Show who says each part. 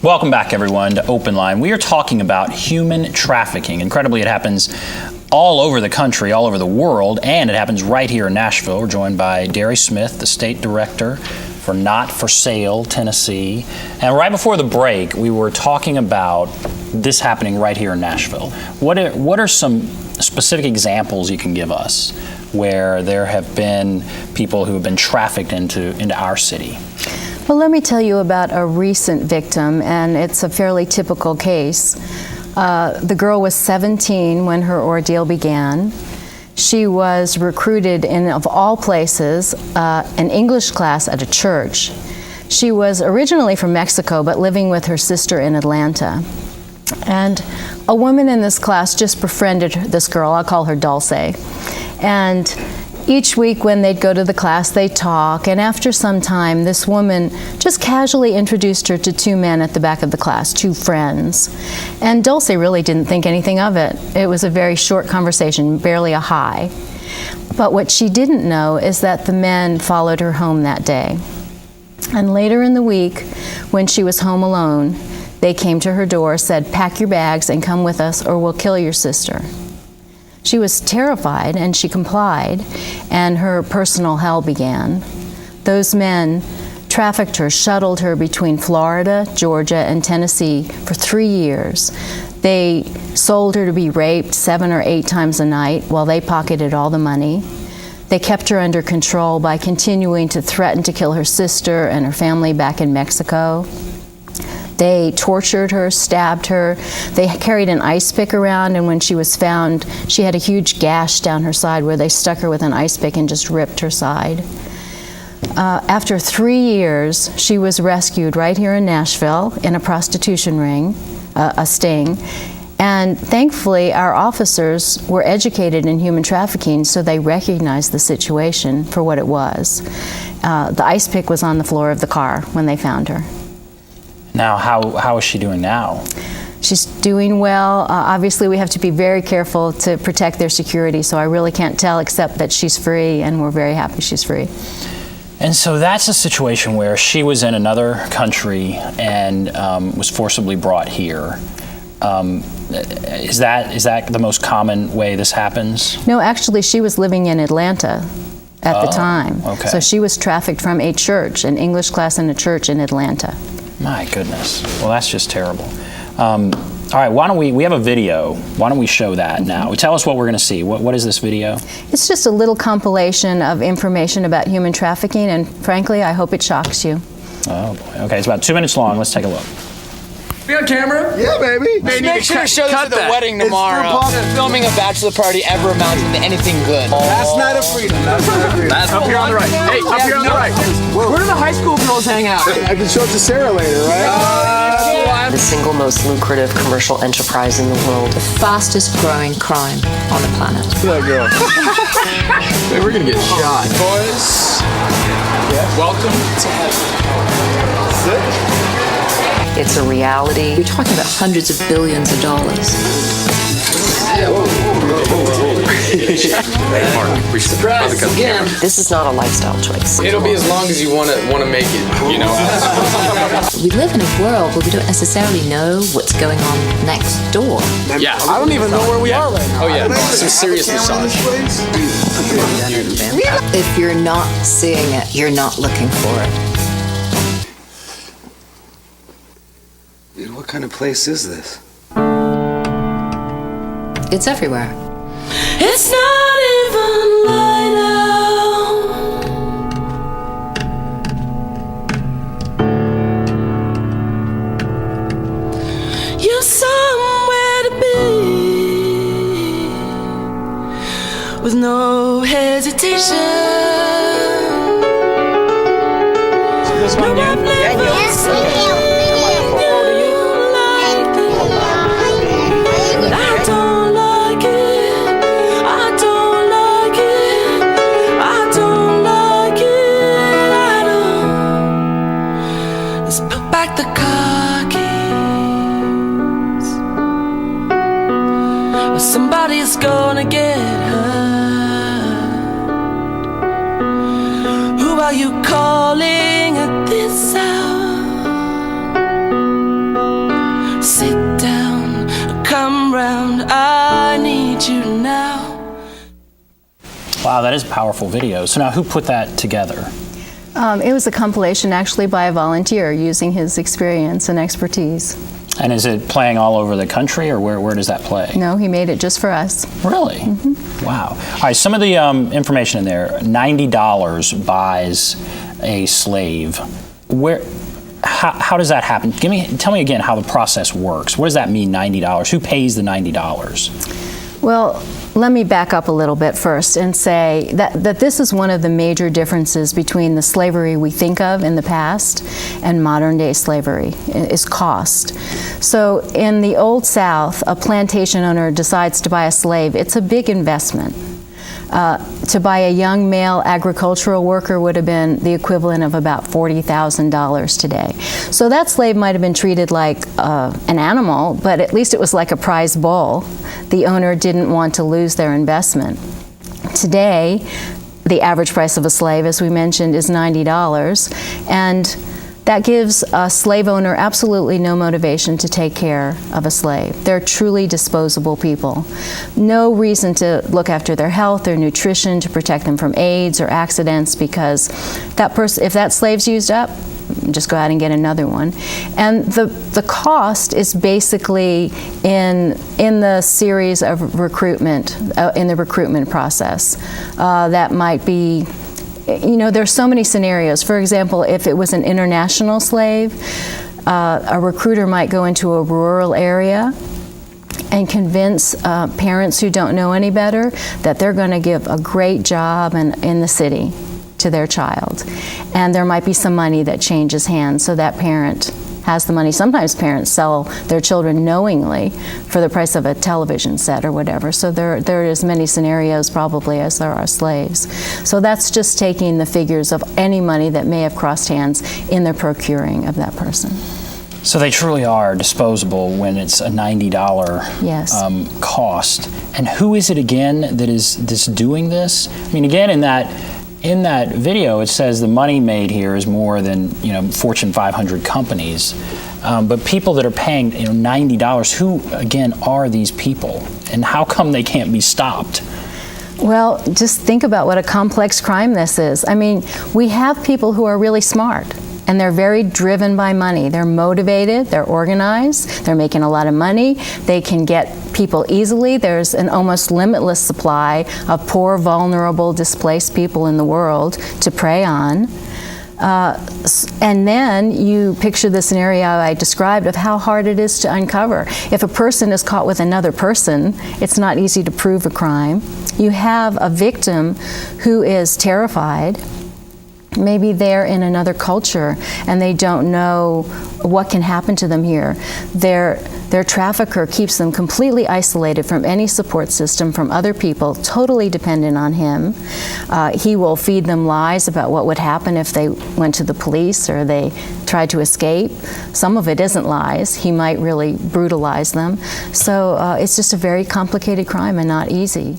Speaker 1: Welcome back, everyone, to OpenLine. We are talking about human trafficking. Incredibly, it happens all over the country, all over the world, and it happens right here in Nashville. We're joined by Derri Smith, the State Director for Not for Sale, Tennessee. And right before the break, we were talking about this happening right here in Nashville. What are some specific examples you can give us where there have been people who have been trafficked into our city?
Speaker 2: Well, let me tell you about a recent victim, and it's a fairly typical case. The girl was 17 when her ordeal began. She was recruited in, of all places, an English class at a church. She was originally from Mexico, but living with her sister in Atlanta. And a woman in this class just befriended this girl. I'll call her Dulce. And each week when they'd go to the class, they'd talk, and after some time, this woman just casually introduced her to two men at the back of the class, two friends. And Dulce really didn't think anything of it. It was a very short conversation, barely a hi. But what she didn't know is that the men followed her home that day. And later in the week, when she was home alone, they came to her door, said, "Pack your bags and come with us or we'll kill your sister." She was terrified, and she complied, and her personal hell began. Those men trafficked her, shuttled her between Florida, Georgia, and Tennessee for 3 years. They sold her to be raped 7 or 8 times a night while they pocketed all the money. They kept her under control by continuing to threaten to kill her sister and her family back in Mexico. They tortured her, stabbed her. They carried an ice pick around, and when she was found, she had a huge gash down her side where they stuck her with an ice pick and just ripped her side. After 3 years, she was rescued right here in Nashville in a prostitution ring, a sting. And thankfully, our officers were educated in human trafficking, so they recognized the situation for what it was. The ice pick was on the floor of the car when they found her.
Speaker 1: Now, how is she doing now?
Speaker 2: She's doing well. Obviously, we have to be very careful to protect their security, so I really can't tell except that she's free, and we're very happy she's free.
Speaker 1: And so that's a situation where she was in another country and was forcibly brought here. Is that the most common way this happens?
Speaker 2: No, actually, she was living in Atlanta at the time.
Speaker 1: Okay.
Speaker 2: So she was trafficked from a church, an English class in a church in Atlanta.
Speaker 1: My goodness. Well, that's just terrible. All right, why don't we have a video. Why don't we show that now? Tell us what we're going to see. What is this video? It's
Speaker 2: just a little compilation of information about human trafficking, and frankly, I hope it shocks you.
Speaker 1: Oh, boy. Okay, it's about 2 minutes long. Let's take a look.
Speaker 3: Be on camera?
Speaker 4: Yeah, baby.
Speaker 3: They make sure to show this at the wedding tomorrow. Filming a bachelor party ever amounts to anything good.
Speaker 4: Last night of freedom. Last night of freedom.
Speaker 3: That's up here on the right. Hey, up here on the right. Where do the high school girls hang out?
Speaker 4: I can show it to Sarah later, right?
Speaker 5: The single most lucrative commercial enterprise in the world.
Speaker 6: The fastest growing crime on the planet.
Speaker 4: Yeah, girl.
Speaker 3: Hey, we're gonna get shot. Boys, welcome to heaven.
Speaker 4: Sit.
Speaker 5: It's a reality.
Speaker 6: You're talking about hundreds of billions of dollars.
Speaker 3: Surprise again.
Speaker 5: This is not a lifestyle choice.
Speaker 3: It'll be as long as you wanna make it, you know.
Speaker 6: We live in a world where we don't necessarily know what's going on next door.
Speaker 3: Yeah.
Speaker 4: I don't even know where we are right now.
Speaker 3: Oh yeah, some serious massage.
Speaker 6: If you're not seeing it, you're not looking for it.
Speaker 4: Dude, what kind of place is this?
Speaker 6: It's everywhere.
Speaker 7: It's not even light out. You're somewhere to be with no hesitation.
Speaker 3: This one,
Speaker 7: No, I've never seen you like this. I don't like it. I don't like it. I don't like it. I don't. Let's put back the car keys. Or somebody's gonna get hurt. Who are you calling at this hour? Sit down, come round, I need you now.
Speaker 1: Wow, that is a powerful video. So now who put that together?
Speaker 2: It was a compilation actually by a volunteer using his experience and expertise.
Speaker 1: And is it playing all over the country, or where does that play?
Speaker 2: No, he made it just for us.
Speaker 1: Really? Mm-hmm. Wow. All right, some of the information in there. $90 buys a slave. How does that happen? Tell me again how the process works. What does that mean, $90? Who pays the $90?
Speaker 2: Well, let me back up a little bit first and say that this is one of the major differences between the slavery we think of in the past and modern day slavery, is cost. So in the Old South, a plantation owner decides to buy a slave. It's a big investment. To buy a young male agricultural worker would have been the equivalent of about $40,000 today. So that slave might have been treated like an animal, but at least it was like a prize bull. The owner didn't want to lose their investment. Today, the average price of a slave, as we mentioned, is $90, and that gives a slave owner absolutely no motivation to take care of a slave. They're truly disposable people. No reason to look after their health, their nutrition, to protect them from AIDS or accidents, because if that slave's used up, just go out and get another one. And the cost is basically in the series of recruitment, in the recruitment process. That might be, there's so many scenarios. For example, if it was an international slave, a recruiter might go into a rural area and convince parents who don't know any better that they're going to give a great job in the city to their child. And there might be some money that changes hands, so that parent has the money. Sometimes parents sell their children knowingly for the price of a television set or whatever. So there are as many scenarios probably as there are slaves. So that's just taking the figures of any money that may have crossed hands in the procuring of that person.
Speaker 1: So they truly are disposable when it's a $90
Speaker 2: yes.
Speaker 1: Cost. And who is it again that is doing this? I mean, again, in that video, it says the money made here is more than Fortune 500 companies, but people that are paying $90. Who again are these people, and how come they can't be stopped?
Speaker 2: Well, just think about what a complex crime this is. I mean, we have people who are really smart, and they're very driven by money. They're motivated, they're organized, they're making a lot of money, they can get people easily. There's an almost limitless supply of poor, vulnerable, displaced people in the world to prey on. And then you picture the scenario I described of how hard it is to uncover. If a person is caught with another person, it's not easy to prove a crime. You have a victim who is terrified. Maybe they're in another culture and they don't know what can happen to them here. Their trafficker keeps them completely isolated from any support system, from other people, totally dependent on him. He will feed them lies about what would happen if they went to the police or they tried to escape. Some of it isn't lies. He might really brutalize them. So it's just a very complicated crime and not easy.